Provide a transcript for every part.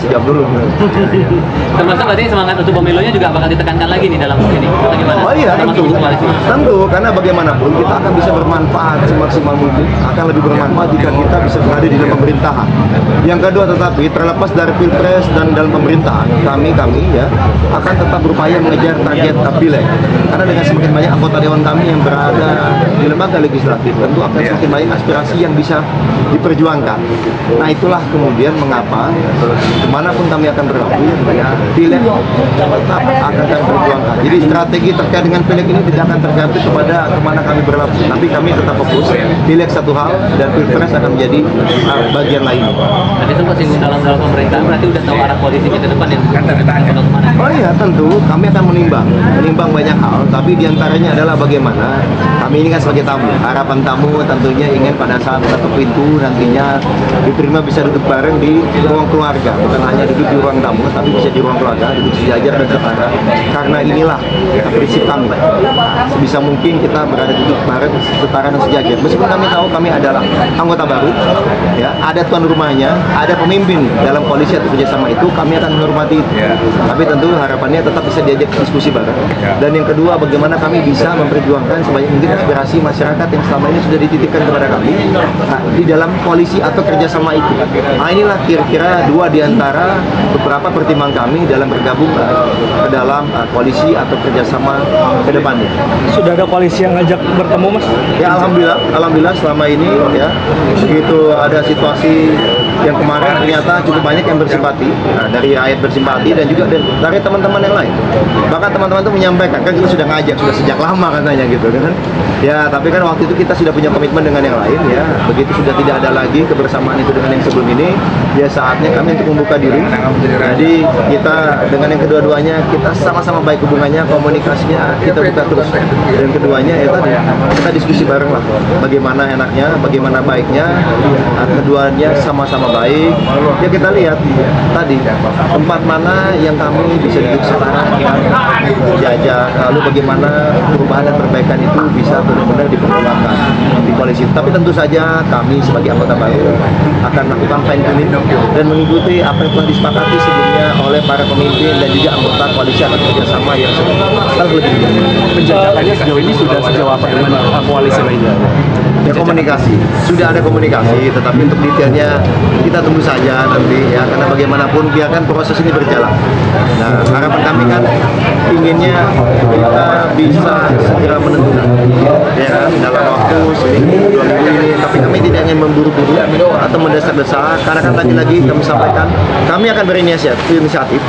Sejak dulu. Termasuk berarti semangat untuk pemilunya juga bakal ditekankan lagi nih dalam ini. Bagaimana? Oh iya, termasuk tentu. untuk koalisi. Tentu, karena bagaimanapun kita akan bisa bermanfaat semaksimal mungkin. Akan lebih bermanfaat jika kita bisa berada di dalam pemerintahan. Yang kedua, tetapi terlepas dari pilpres dan dalam pemerintahan, kami ya akan tetap berupaya mengejar target pileg. Karena dengan semakin banyak anggota dewan kami yang berada di lembaga legislatif, tentu akan semakin banyak aspirasi yang bisa diperjuangkan. Nah, itulah kemudian mengapa kemanapun kami akan berlaku, ya pileg tetap akan kami perjuangkan. Jadi strategi terkait dengan pileg ini tidak akan tergantung kepada kemana kami berlaku, tapi kami tetap fokus. Pileg satu hal dan pilpres akan menjadi bagian lain. Tadi sempat singgung dalam pemerintahan, berarti udah tahu arah koalisinya ke depan yang bakal kemana? Oh iya, tentu kami akan menimbang banyak hal, tapi diantaranya adalah bagaimana kami ini kan sebagai tamu, harapan tamu tentunya ingin pada saat ketuk pintu nantinya diterima bisa duduk bareng di ruang keluarga, bukan hanya duduk di ruang tamu, tapi bisa di ruang keluarga, duduk sejajar dan setara. Karena inilah prinsip kami, sebisa mungkin kita berada duduk bareng setara dan sejajar. Meskipun kami tahu kami adalah anggota baru, ya ada tuan rumahnya, ada pemimpin dalam koalisi atau kerjasama itu, kami akan menghormati itu. Tapi tentu harapannya tetap bisa diajak diskusi bareng. Dan yang kedua, bagaimana kami bisa memperjuangkan sebanyak mungkin aspirasi masyarakat yang selama ini sudah dititipkan kepada kami di dalam koalisi atau kerjasama itu. Nah, inilah kira-kira dua di antara beberapa pertimbangan kami dalam bergabung ke dalam koalisi atau kerjasama ke depannya. Sudah ada koalisi yang ngajak bertemu, Mas? Ya, alhamdulillah selama ini ya begitu ada situasi yang kemarin ternyata cukup banyak yang bersimpati, dari rakyat bersimpati dan juga dari teman-teman yang lain. Bahkan teman-teman itu menyampaikan, kan kita sudah ngajak sudah sejak lama katanya gitu kan. Ya, tapi kan waktu itu kita sudah punya komitmen dengan yang lain ya. Begitu sudah tidak ada lagi kebersamaan itu dengan yang sebelum ini, ya saatnya kami untuk membuka diri. Jadi kita dengan yang kedua-duanya kita sama-sama baik hubungannya, komunikasinya kita buka terus. Dan keduanya ya tadi kita diskusi bareng lah, bagaimana enaknya, bagaimana baiknya, keduanya sama-sama baik. Ya kita lihat tadi tempat mana yang kami bisa duduk setara, jajak, lalu bagaimana perubahan dan perbaikan itu bisa benar-benar diperjuangkan di koalisi. Tapi tentu saja kami sebagai anggota baru akan melakukan fine tuning dan mengikuti apa yang telah disepakati sebelumnya oleh para pemimpin dan juga anggota koalisi atau kerjasama yang lebih penjajakannya sejauh ini sudah sejauh apa dengan koalisi lainnya? Ya, komunikasi, sudah ada komunikasi, tetapi untuk detailnya kita tunggu saja nanti ya, karena bagaimanapun biarkan proses ini berjalan. Nah, harapan kami kan inginnya kita bisa segera menentukan ya kan, dalam waktu seminggu, 2 minggu ini, tapi kami tidak ingin memburu-buru atau mendesak-desak, karena kan lagi-lagi kami sampaikan kami akan berinisiatif.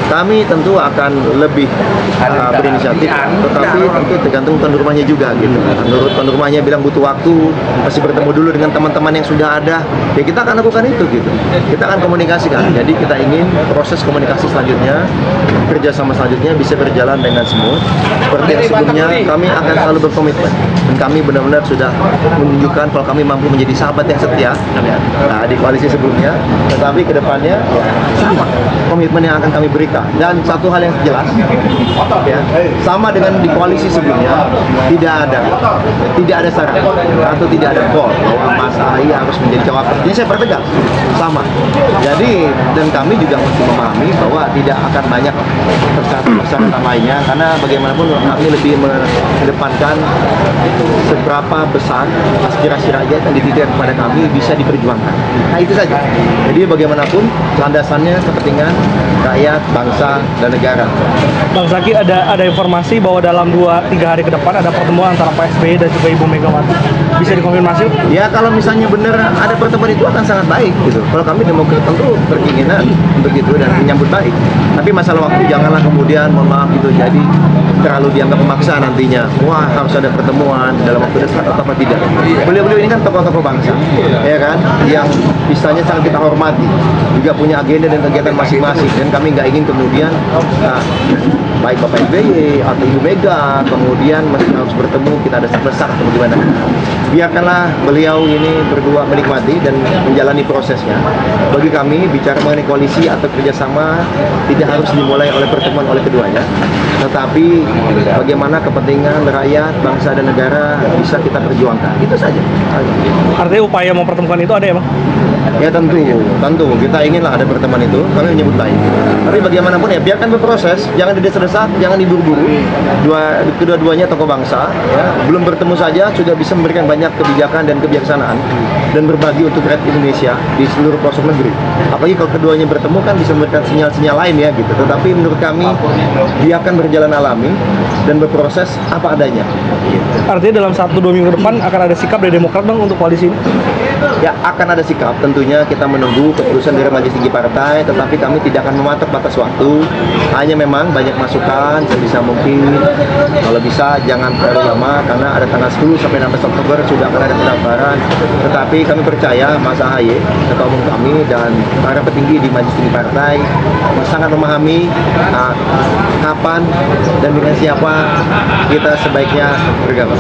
Kami tentu akan lebih berinisiatif, tetapi tentu tergantung tuan rumahnya juga gitu. Menurut tuan rumahnya bilang butuh waktu, masih bertemu dulu dengan teman-teman yang sudah ada, ya kita akan lakukan itu gitu. Kita akan komunikasikan. Jadi kita ingin proses komunikasi selanjutnya, kerjasama selanjutnya bisa berjalan dengan smooth. Seperti yang sebelumnya, kami akan selalu berkomitmen dan kami benar-benar sudah menunjukkan kalau kami mampu menjadi sahabat yang setia. Nah, di koalisi sebelumnya, tetapi kedepannya ya, sama komitmen yang akan kami berikan. Dan satu hal yang jelas, ya, sama dengan di koalisi sebelumnya, tidak ada syarat atau tidak ada call bahwa Mas Ahy harus menjadi cawapres. Ini saya pertegas, sama. Jadi dan kami juga mesti memahami bahwa tidak akan banyak persyaratan lainnya, karena bagaimanapun kami lebih mengedepankan seberapa besar aspirasi rakyat yang dititipkan kepada kami bisa diperjuangkan. Nah, itu saja. Jadi bagaimanapun landasannya kepentingan rakyat, bangsa, dan negara. Bang Zaki, ada informasi bahwa dalam 2-3 hari ke depan ada pertemuan antara Pak SBY dan juga Ibu Megawati. Bisa dikonfirmasi? Ya, kalau misalnya benar ada pertemuan itu akan sangat baik gitu. Kalau kami Demokrat tentu berkeinginan untuk itu dan menyambut baik. Tapi masalah waktu janganlah kemudian mohon maaf itu jadi terlalu dianggap memaksa nantinya. Wah, harus ada pertemuan dalam waktu dekat atau apa tidak. Beliau-beliau ini kan tokoh-tokoh bangsa, ya kan, yang misalnya sangat kita hormati, juga punya agenda dan kegiatan masing-masing, dan kami nggak ingin kemudian baik Bapak SBY atau Ibu Mega, kemudian masih harus bertemu, kita ada besar atau bagaimana. Biarkanlah beliau ini berdua menikmati dan menjalani prosesnya. Bagi kami, bicara mengenai koalisi atau kerjasama tidak harus dimulai oleh pertemuan oleh keduanya, tetapi bagaimana kepentingan rakyat, bangsa dan negara bisa kita perjuangkan. Itu saja. Artinya upaya mempertemukan itu ada ya Bang? Ya tentu kita inginlah ada pertemuan itu, kami menyebut baik. Tapi bagaimanapun ya biarkan berproses, jangan didesak-desak, jangan diburu-buru. Kedua-duanya tokoh bangsa, ya, belum bertemu saja sudah bisa memberikan banyak kebijakan dan kebijaksanaan dan berbagi untuk rakyat Indonesia di seluruh pelosok negeri. Apalagi kalau keduanya bertemu kan bisa memberikan sinyal-sinyal lain ya gitu. Tetapi menurut kami dia akan berjalan alami dan berproses apa adanya. Artinya dalam 1-2 minggu depan akan ada sikap dari Demokrat Bang untuk koalisi ini? Ya akan ada sikap, tentunya kita menunggu keputusan dari Majelis Tinggi Partai, tetapi kami tidak akan mematok batas waktu. Hanya memang banyak masukan, sebisa mungkin kalau bisa jangan terlalu lama karena ada tanggal 10 sampai 16 Oktober sudah akan ada pendaftaran. Tetapi kami percaya Mas AHY, Ketua Umum kami dan para petinggi di Majelis Tinggi Partai sangat memahami kapan dan dengan siapa kita sebaiknya bergabung.